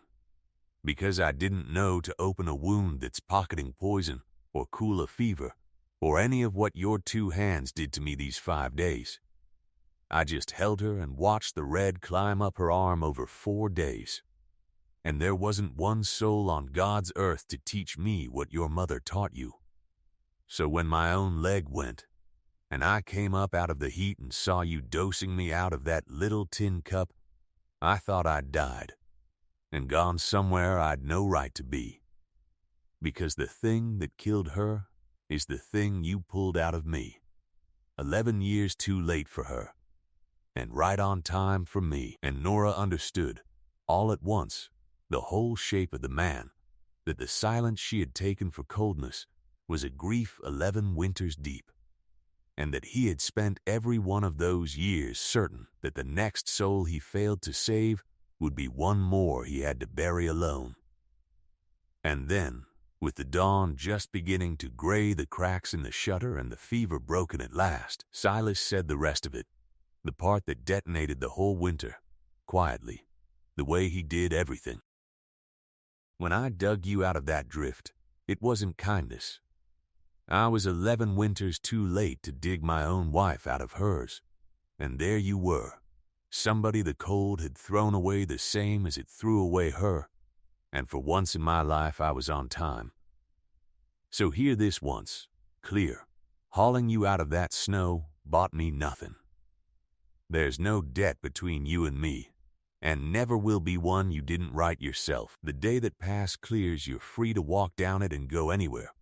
Speaker 1: because I didn't know to open a wound that's pocketing poison or cool a fever or any of what your 2 hands did to me these 5 days. I just held her and watched the red climb up her arm over 4 days. And there wasn't one soul on God's earth to teach me what your mother taught you. So when my own leg went, and I came up out of the heat and saw you dosing me out of that little tin cup, I thought I'd died, and gone somewhere I'd no right to be. Because the thing that killed her is the thing you pulled out of me, 11 years too late for her, and right on time for me. And Nora understood, all at once, the whole shape of the man, that the silence she had taken for coldness was a grief 11 winters deep, and that he had spent every one of those years certain that the next soul he failed to save would be one more he had to bury alone. And then, with the dawn just beginning to gray the cracks in the shutter and the fever broken at last, Silas said the rest of it, the part that detonated the whole winter, quietly, the way he did everything. When I dug you out of that drift, it wasn't kindness. I was 11 winters too late to dig my own wife out of hers, and there you were, somebody the cold had thrown away the same as it threw away her, and for once in my life I was on time. So hear this once, clear, hauling you out of that snow bought me nothing. There's no debt between you and me, and never will be one you didn't write yourself. The day that past clears, you're free to walk down it and go anywhere,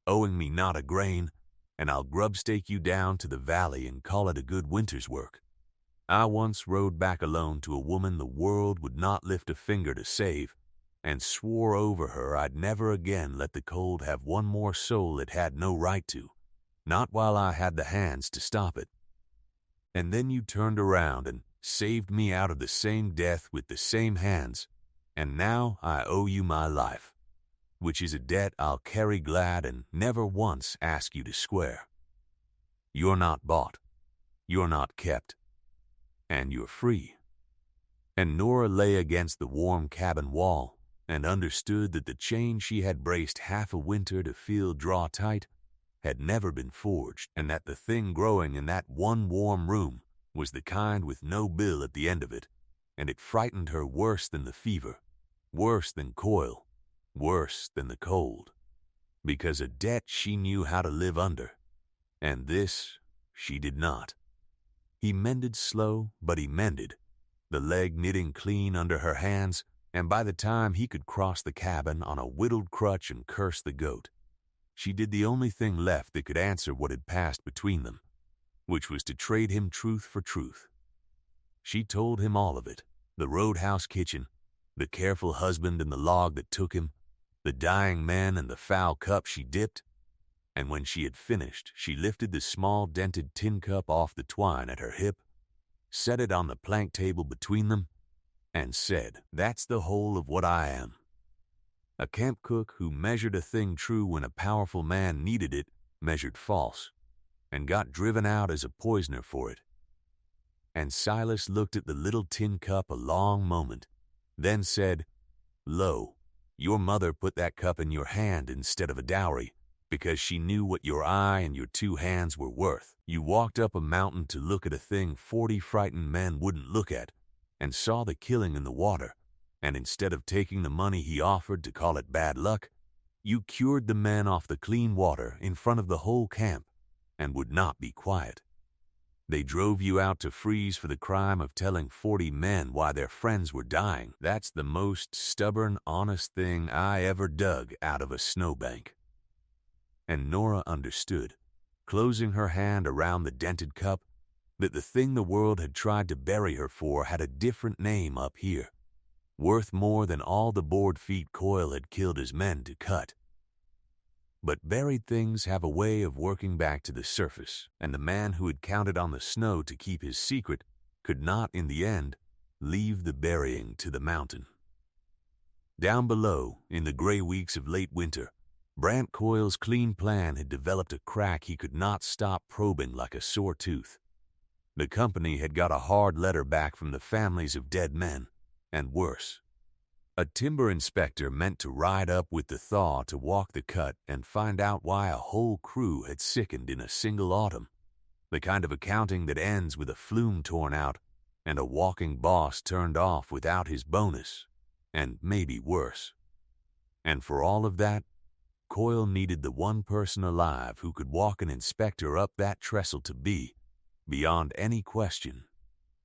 Speaker 1: owing me not a grain, and I'll grubstake you down to the valley and call it a good winter's work. I once rode back alone to a woman the world would not lift a finger to save, and swore over her I'd never again let the cold have one more soul it had no right to, not while I had the hands to stop it. And then you turned around and saved me out of the same death with the same hands, and now I owe you my life, which is a debt I'll carry glad and never once ask you to square. You're not bought, you're not kept, and you're free. And Nora lay against the warm cabin wall and understood that the chain she had braced half a winter to feel draw tight had never been forged, and that the thing growing in that one warm room was the kind with no bill at the end of it, and it frightened her worse than the fever, worse than coil, worse than the cold, because a debt she knew how to live under, and this she did not. He mended slow, but he mended, the leg knitting clean under her hands, and by the time he could cross the cabin on a whittled crutch and curse the goat, she did the only thing left that could answer what had passed between them, which was to trade him truth for truth. She told him all of it, the roadhouse kitchen, the careful husband and the log that took him, the dying man and the foul cup she dipped, and when she had finished, she lifted the small dented tin cup off the twine at her hip, set it on the plank table between them, and said, "That's the whole of what I am. A camp cook who measured a thing true when a powerful man needed it, measured false, and got driven out as a poisoner for it." And Silas looked at the little tin cup a long moment, then said, "Lo, your mother put that cup in your hand instead of a dowry, because she knew what your eye and your 2 hands were worth. You walked up a mountain to look at a thing 40 frightened men wouldn't look at, and saw the killing in the water, and instead of taking the money he offered to call it bad luck, you cured the men off the clean water in front of the whole camp, and would not be quiet. They drove you out to freeze for the crime of telling 40 men why their friends were dying. That's the most stubborn, honest thing I ever dug out of a snowbank." And Nora understood, closing her hand around the dented cup, that the thing the world had tried to bury her for had a different name up here, worth more than all the board feet Coyle had killed his men to cut. But buried things have a way of working back to the surface, and the man who had counted on the snow to keep his secret could not, in the end, leave the burying to the mountain. Down below, in the gray weeks of late winter, Brant Coyle's clean plan had developed a crack he could not stop probing like a sore tooth. The company had got a hard letter back from the families of dead men, and worse. A timber inspector meant to ride up with the thaw to walk the cut and find out why a whole crew had sickened in a single autumn, the kind of accounting that ends with a flume torn out and a walking boss turned off without his bonus, and maybe worse. And for all of that, Coyle needed the one person alive who could walk an inspector up that trestle to be, beyond any question,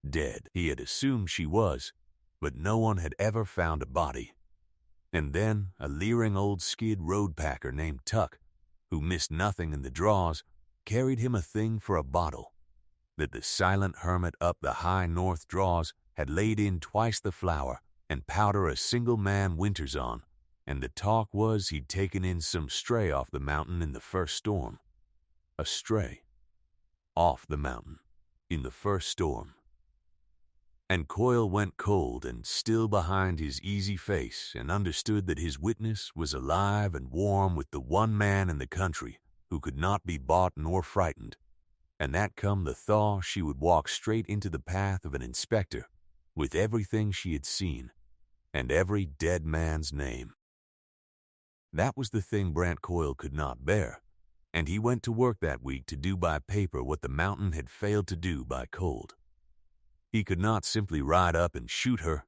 Speaker 1: dead. He had assumed she was, but no one had ever found a body. And then a leering old skid road packer named Tuck, who missed nothing in the draws, carried him a thing for a bottle that the silent hermit up the high north draws had laid in twice the flour and powder a single man winters on, and the talk was he'd taken in some stray off the mountain in the first storm. A stray. Off the mountain. In the first storm. And Coyle went cold and still behind his easy face and understood that his witness was alive and warm with the one man in the country who could not be bought nor frightened, and that come the thaw she would walk straight into the path of an inspector with everything she had seen and every dead man's name. That was the thing Brant Coyle could not bear, and he went to work that week to do by paper what the mountain had failed to do by cold. He could not simply ride up and shoot her.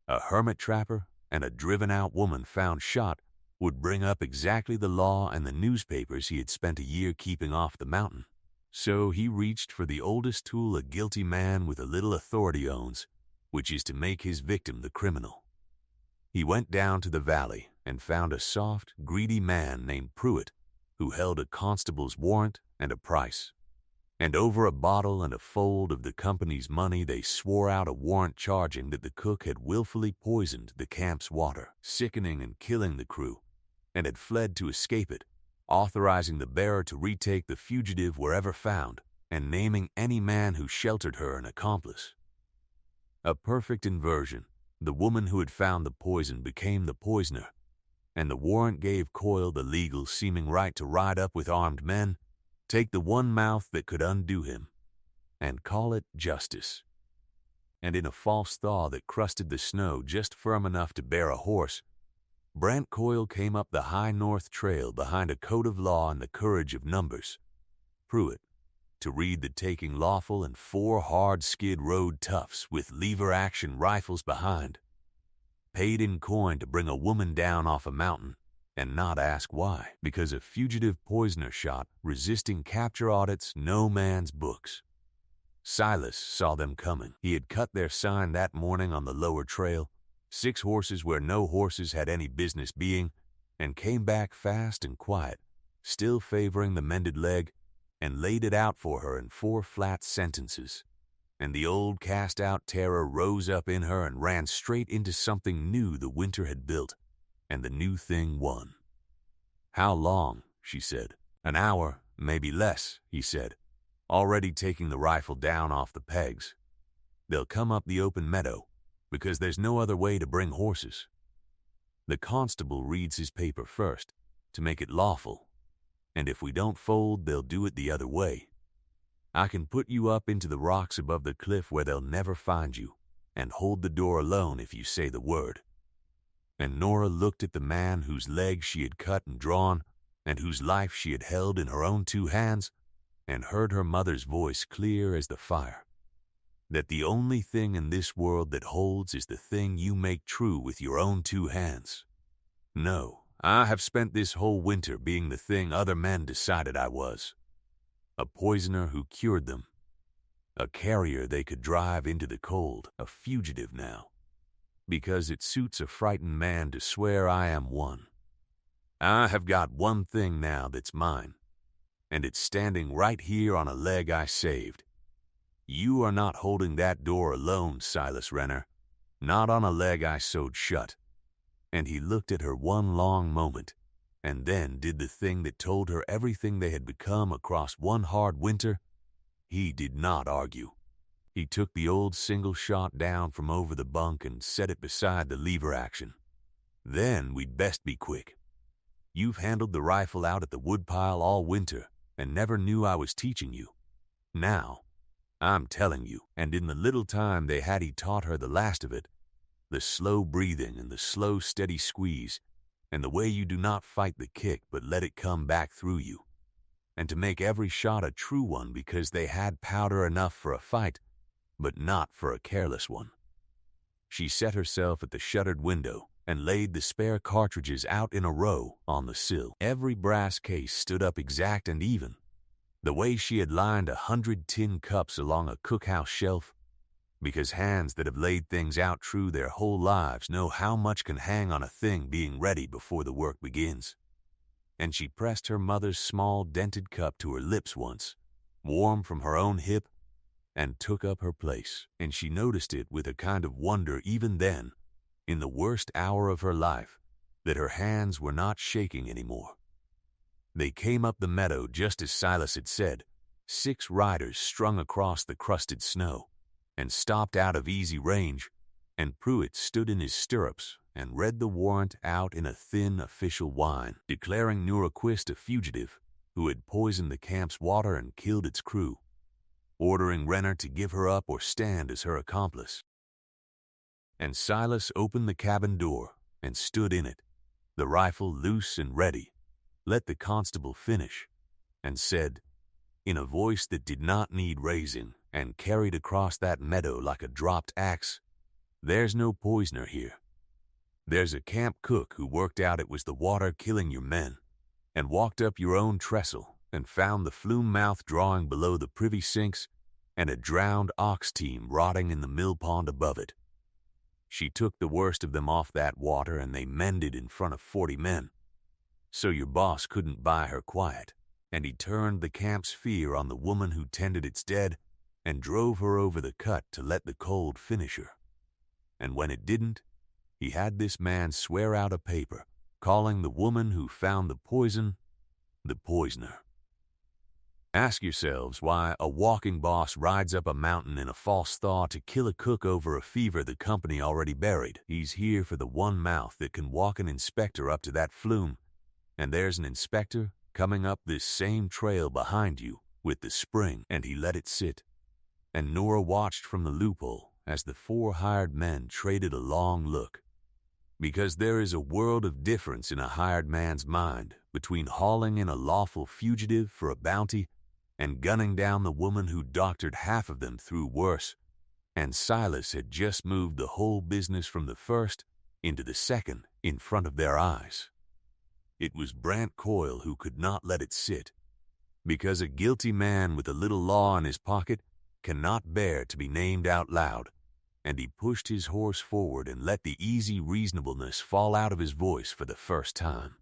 Speaker 1: A hermit trapper and a driven-out woman found shot would bring up exactly the law and the newspapers he had spent a year keeping off the mountain. So he reached for the oldest tool a guilty man with a little authority owns which is to make his victim the criminal. He went down to the valley and found a soft, greedy man named Pruitt, who held a constable's warrant and a price. And over a bottle and a fold of the company's money, they swore out a warrant charging that the cook had willfully poisoned the camp's water, sickening and killing the crew, and had fled to escape it, authorizing the bearer to retake the fugitive wherever found, and naming any man who sheltered her an accomplice. A perfect inversion. The woman who had found the poison became the poisoner, and the warrant gave Coyle the legal seeming right to ride up with armed men, take the one mouth that could undo him, and call it justice. And in a false thaw that crusted the snow just firm enough to bear a horse, Brant Coyle came up the high north trail behind a code of law and the courage of numbers. Pruitt, to read the taking lawful and 4 hard skid road toughs with lever-action rifles behind. Paid in coin to bring a woman down off a mountain and not ask why, because a fugitive poisoner shot, resisting capture audits, no man's books. Silas saw them coming. He had cut their sign that morning on the lower trail, 6 horses where no horses had any business being, and came back fast and quiet, still favoring the mended leg, and laid it out for her in 4 flat sentences. And the old cast-out terror rose up in her and ran straight into something new the winter had built, and the new thing won. "How long?" she said. "An hour, maybe less," he said, already taking the rifle down off the pegs. "They'll come up the open meadow, because there's no other way to bring horses. The constable reads his paper first, to make it lawful, and if we don't fold, they'll do it the other way. I can put you up into the rocks above the cliff where they'll never find you, and hold the door alone if you say the word." And Nora looked at the man whose leg she had cut and drawn, and whose life she had held in her own 2 hands, and heard her mother's voice clear as the fire, that the only thing in this world that holds is the thing you make true with your own 2 hands. No, I have spent this whole winter being the thing other men decided I was. A poisoner who cured them. A carrier they could drive into the cold. A fugitive now. Because it suits a frightened man to swear I am one. I have got one thing now that's mine, and it's standing right here on a leg I saved. You are not holding that door alone, Silas Renner. Not on a leg I sewed shut. And he looked at her one long moment, and then did the thing that told her everything they had become across one hard winter. He did not argue. He took the old single shot down from over the bunk and set it beside the lever action. "Then we'd best be quick. You've handled the rifle out at the woodpile all winter and never knew I was teaching you. Now, I'm telling you." And in the little time they had he taught her the last of it, the slow breathing and the slow steady squeeze, and the way you do not fight the kick but let it come back through you, and to make every shot a true one because they had powder enough for a fight, but not for a careless one. She set herself at the shuttered window and laid the spare cartridges out in a row on the sill. Every brass case stood up exact and even, the way she had lined 100 tin cups along a cookhouse shelf, because hands that have laid things out true their whole lives know how much can hang on a thing being ready before the work begins. And she pressed her mother's small dented cup to her lips once, warm from her own hip, and took up her place. And she noticed it with a kind of wonder even then, in the worst hour of her life, that her hands were not shaking anymore. They came up the meadow just as Silas had said, 6 riders strung across the crusted snow, and stopped out of easy range, and Pruitt stood in his stirrups and read the warrant out in a thin official whine, declaring Nuraquist a fugitive who had poisoned the camp's water and killed its crew, ordering Renner to give her up or stand as her accomplice. And Silas opened the cabin door and stood in it, the rifle loose and ready, let the constable finish, and said, in a voice that did not need raising and carried across that meadow like a dropped axe, "There's no poisoner here. There's a camp cook who worked out it was the water killing your men, and walked up your own trestle and found the flume mouth drawing below the privy sinks and a drowned ox team rotting in the millpond above it. She took the worst of them off that water and they mended in front of 40 men. So your boss couldn't buy her quiet, and he turned the camp's fear on the woman who tended its dead and drove her over the cut to let the cold finish her. And when it didn't, he had this man swear out a paper calling the woman who found the poison the poisoner. Ask yourselves why a walking boss rides up a mountain in a false thaw to kill a cook over a fever the company already buried. He's here for the one mouth that can walk an inspector up to that flume, and there's an inspector coming up this same trail behind you with the spring, and he let it sit. And Nora watched from the loophole as the 4 hired men traded a long look. Because there is a world of difference in a hired man's mind between hauling in a lawful fugitive for a bounty and gunning down the woman who doctored half of them through worse, and Silas had just moved the whole business from the first into the second in front of their eyes. It was Brant Coyle who could not let it sit, because a guilty man with a little law in his pocket cannot bear to be named out loud, and he pushed his horse forward and let the easy reasonableness fall out of his voice for the first time.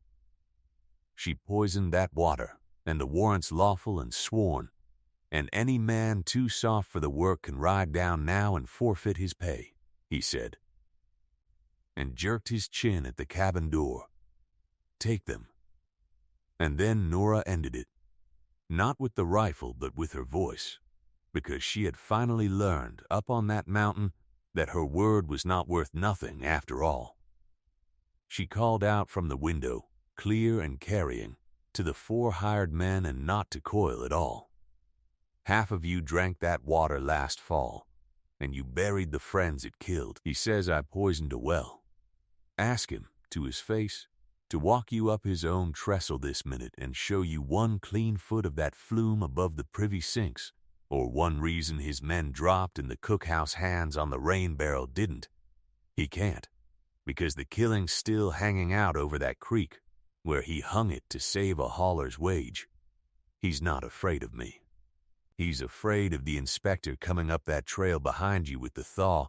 Speaker 1: She poisoned that water, and the warrant's lawful and sworn, and any man too soft for the work can ride down now and forfeit his pay, he said, and jerked his chin at the cabin door. Take them. And then Nora ended it, not with the rifle but with her voice, because she had finally learned up on that mountain that her word was not worth nothing after all. She called out from the window, clear and carrying, to the 4 hired men and not to Coyle at all. Half of you drank that water last fall, and you buried the friends it killed. He says I poisoned a well. Ask him, to his face, to walk you up his own trestle this minute and show you one clean foot of that flume above the privy sinks, or one reason his men dropped and the cookhouse hands on the rain barrel didn't. He can't, because the killing's still hanging out over that creek, where he hung it to save a hauler's wage. He's not afraid of me. He's afraid of the inspector coming up that trail behind you with the thaw,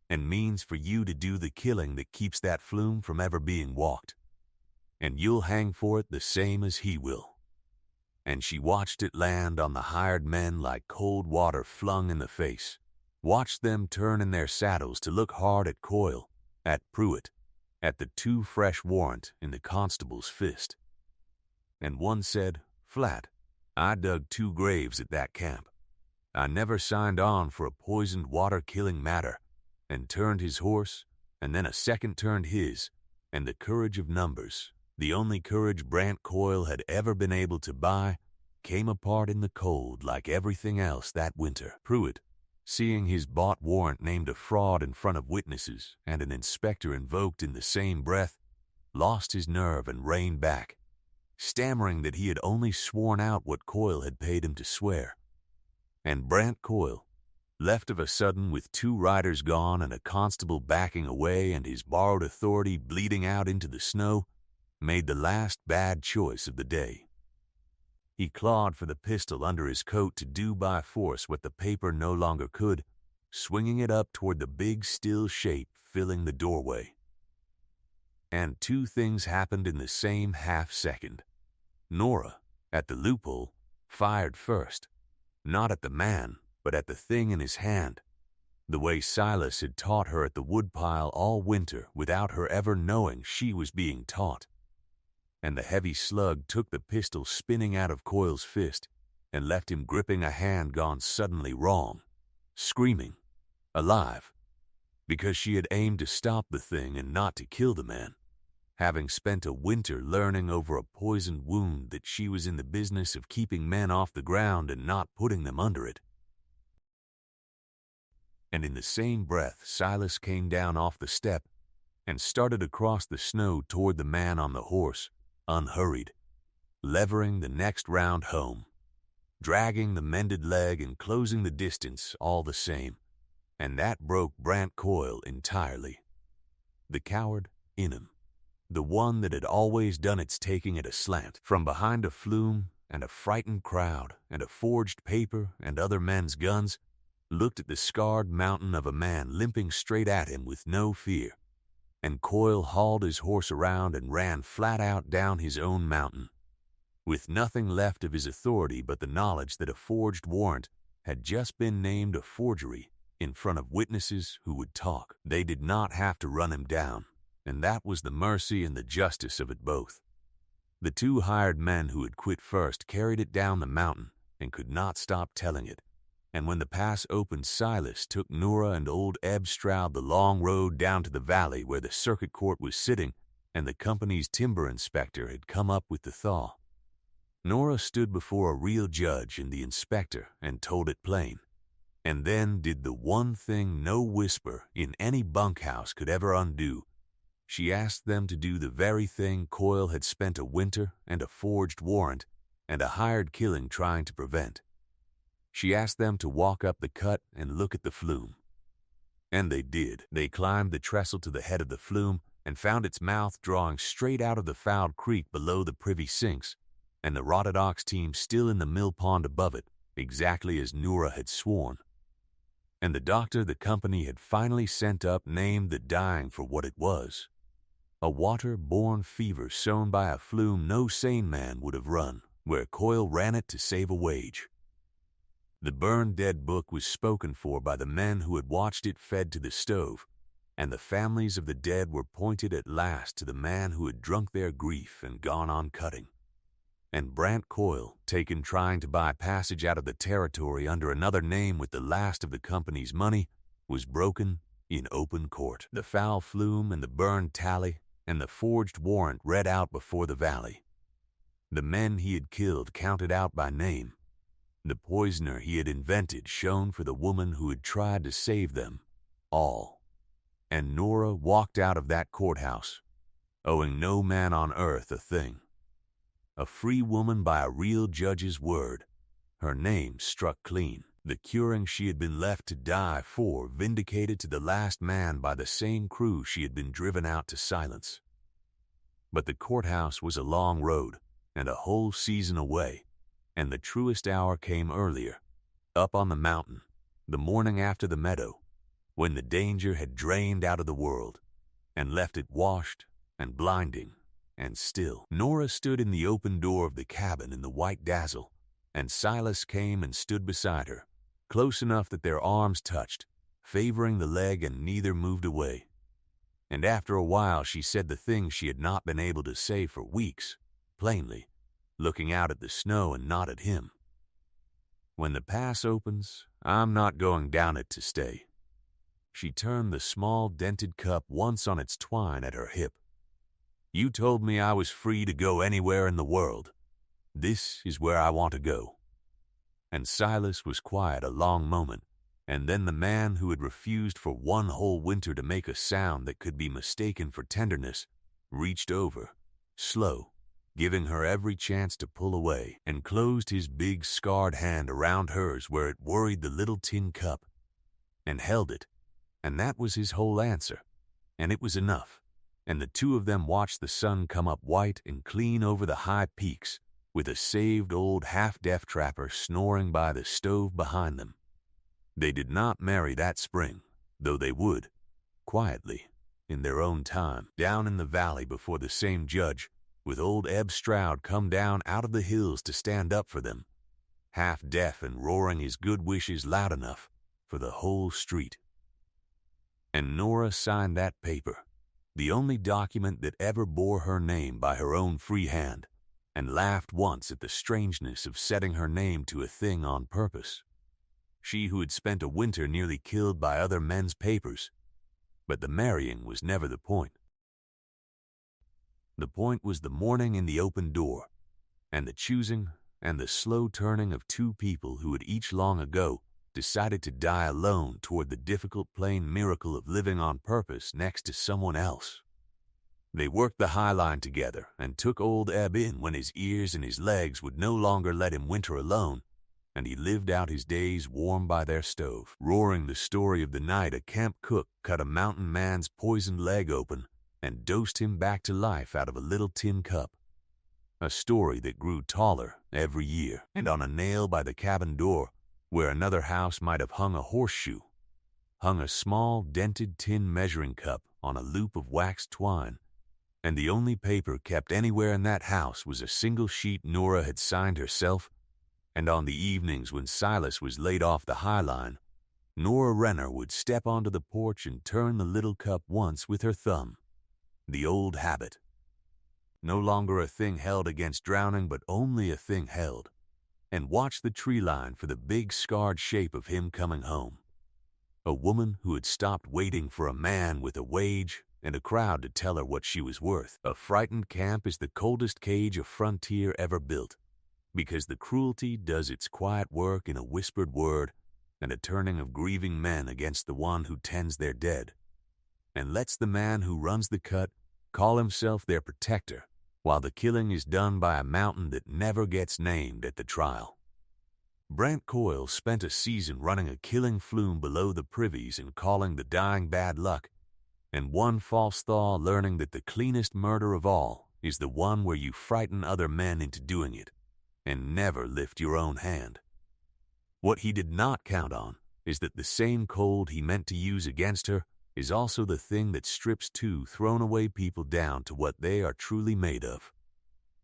Speaker 1: and means for you to do the killing that keeps that flume from ever being walked. And you'll hang for it the same as he will. And she watched it land on the hired men like cold water flung in the face, watched them turn in their saddles to look hard at Coyle, at Pruitt, at the 2 fresh warrant in the constable's fist. And one said, flat, I dug 2 graves at that camp. I never signed on for a poisoned water-killing matter, and turned his horse, and then a second turned his, and the courage of numbers, the only courage Brant Coyle had ever been able to buy, came apart in the cold like everything else that winter. Pruitt, seeing his bought warrant named a fraud in front of witnesses and an inspector invoked in the same breath, lost his nerve and reined back, stammering that he had only sworn out what Coyle had paid him to swear. And Brant Coyle, left of a sudden with 2 riders gone and a constable backing away and his borrowed authority bleeding out into the snow, made the last bad choice of the day. He clawed for the pistol under his coat to do by force what the paper no longer could, swinging it up toward the big still shape filling the doorway. And 2 things happened in the same half-second. Nora, at the loophole, fired first, not at the man, but at the thing in his hand, the way Silas had taught her at the woodpile all winter without her ever knowing she was being taught. And the heavy slug took the pistol spinning out of Coyle's fist and left him gripping a hand gone suddenly wrong, screaming, alive, because she had aimed to stop the thing and not to kill the man, having spent a winter learning over a poisoned wound that she was in the business of keeping men off the ground and not putting them under it. And in the same breath, Silas came down off the step and started across the snow toward the man on the horse, unhurried, levering the next round home, dragging the mended leg and closing the distance all the same, and that broke Brant Coyle entirely. The coward in him, the one that had always done its taking at a slant, from behind a flume and a frightened crowd and a forged paper and other men's guns, looked at the scarred mountain of a man limping straight at him with no fear, and Coyle hauled his horse around and ran flat out down his own mountain, with nothing left of his authority but the knowledge that a forged warrant had just been named a forgery in front of witnesses who would talk. They did not have to run him down, and that was the mercy and the justice of it both. The two hired men who had quit first carried it down the mountain and could not stop telling it, and when the pass opened, Silas took Nora and old Eb Stroud the long road down to the valley where the circuit court was sitting and the company's timber inspector had come up with the thaw. Nora stood before a real judge and the inspector and told it plain, and then did the one thing no whisper in any bunkhouse could ever undo. She asked them to do the very thing Coyle had spent a winter and a forged warrant and a hired killing trying to prevent. She asked them to walk up the cut and look at the flume. And they did. They climbed the trestle to the head of the flume and found its mouth drawing straight out of the fouled creek below the privy sinks, and the rotted ox team still in the mill pond above it, exactly as Nora had sworn. And the doctor the company had finally sent up named the dying for what it was: a water-borne fever sown by a flume no sane man would have run, where Coyle ran it to save a wage. The burned dead book was spoken for by the men who had watched it fed to the stove, and the families of the dead were pointed at last to the man who had drunk their grief and gone on cutting. And Brant Coyle, taken trying to buy passage out of the territory under another name with the last of the company's money, was broken in open court. The foul flume and the burned tally and the forged warrant read out before the valley. The men he had killed counted out by name. The poisoner he had invented shown for the woman who had tried to save them, all. And Nora walked out of that courthouse, owing no man on earth a thing. A free woman by a real judge's word. Her name struck clean. The curing she had been left to die for vindicated to the last man by the same crew she had been driven out to silence. But the courthouse was a long road and a whole season away, and the truest hour came earlier, up on the mountain, the morning after the meadow, when the danger had drained out of the world and left it washed and blinding and still. Nora stood in the open door of the cabin in the white dazzle, and Silas came and stood beside her, close enough that their arms touched, favoring the leg, and neither moved away. And after a while she said the thing she had not been able to say for weeks, plainly, looking out at the snow and not at him. "When the pass opens, I'm not going down it to stay." She turned the small dented cup once on its twine at her hip. "You told me I was free to go anywhere in the world. This is where I want to go." And Silas was quiet a long moment, and then the man who had refused for one whole winter to make a sound that could be mistaken for tenderness reached over, slow, giving her every chance to pull away, and closed his big scarred hand around hers where it worried the little tin cup, and held it, and that was his whole answer, and it was enough. And the two of them watched the sun come up white and clean over the high peaks, with a saved old half-deaf trapper snoring by the stove behind them. They did not marry that spring, though they would, quietly, in their own time, down in the valley before the same judge, with old Eb Stroud come down out of the hills to stand up for them, half-deaf and roaring his good wishes loud enough for the whole street. And Nora signed that paper, the only document that ever bore her name by her own free hand, and laughed once at the strangeness of setting her name to a thing on purpose. She who had spent a winter nearly killed by other men's papers. But the marrying was never the point. The point was the morning in the open door, and the choosing and the slow turning of two people who had each long ago decided to die alone toward the difficult plain miracle of living on purpose next to someone else. They worked the high line together and took old Eb in when his ears and his legs would no longer let him winter alone, and he lived out his days warm by their stove, roaring the story of the night a camp cook cut a mountain man's poisoned leg open and dosed him back to life out of a little tin cup. A story that grew taller every year, and on a nail by the cabin door where another house might have hung a horseshoe, hung a small, dented tin measuring cup on a loop of waxed twine, and the only paper kept anywhere in that house was a single sheet Nora had signed herself, and on the evenings when Silas was laid off the High Line, Nora Renner would step onto the porch and turn the little cup once with her thumb. The old habit. No longer a thing held against drowning, but only a thing held, and watch the tree line for the big scarred shape of him coming home. A woman who had stopped waiting for a man with a wage and a crowd to tell her what she was worth. A frightened camp is the coldest cage a frontier ever built, because the cruelty does its quiet work in a whispered word and a turning of grieving men against the one who tends their dead, and lets the man who runs the cut call himself their protector, while the killing is done by a mountain that never gets named at the trial. Brant Coyle spent a season running a killing flume below the privies and calling the dying bad luck, and one false thaw learning that the cleanest murder of all is the one where you frighten other men into doing it and never lift your own hand. What he did not count on is that the same cold he meant to use against her is also the thing that strips two thrown-away people down to what they are truly made of,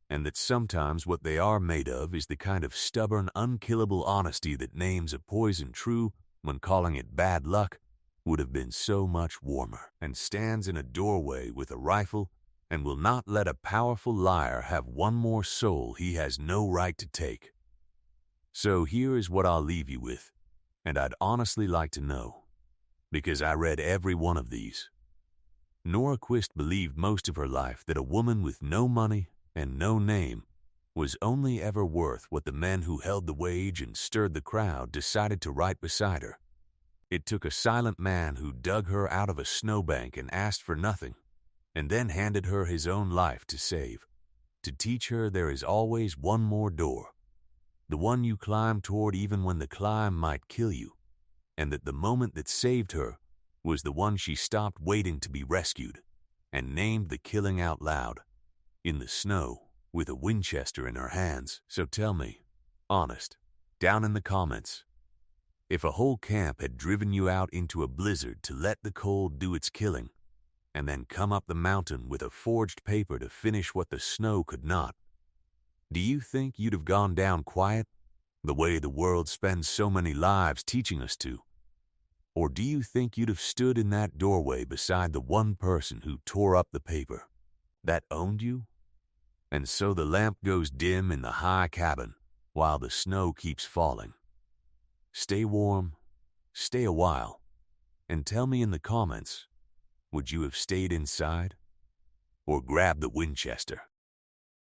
Speaker 1: and that sometimes what they are made of is the kind of stubborn, unkillable honesty that names a poison true when calling it bad luck would have been so much warmer, and stands in a doorway with a rifle and will not let a powerful liar have one more soul he has no right to take. So here is what I'll leave you with, and I'd honestly like to know, because I read every one of these. Nora Quist believed most of her life that a woman with no money and no name was only ever worth what the men who held the wage and stirred the crowd decided to write beside her. It took a silent man who dug her out of a snowbank and asked for nothing, and then handed her his own life to save, to teach her there is always one more door, the one you climb toward even when the climb might kill you, and that the moment that saved her was the one she stopped waiting to be rescued, and named the killing out loud, in the snow, with a Winchester in her hands. So tell me, honest, down in the comments, if a whole camp had driven you out into a blizzard to let the cold do its killing, and then come up the mountain with a forged paper to finish what the snow could not, do you think you'd have gone down quiet, the way the world spends so many lives teaching us to? Or do you think you'd have stood in that doorway beside the one person who tore up the paper, that owned you? And so the lamp goes dim in the high cabin while the snow keeps falling. Stay warm, stay a while, and tell me in the comments, would you have stayed inside or grabbed the Winchester?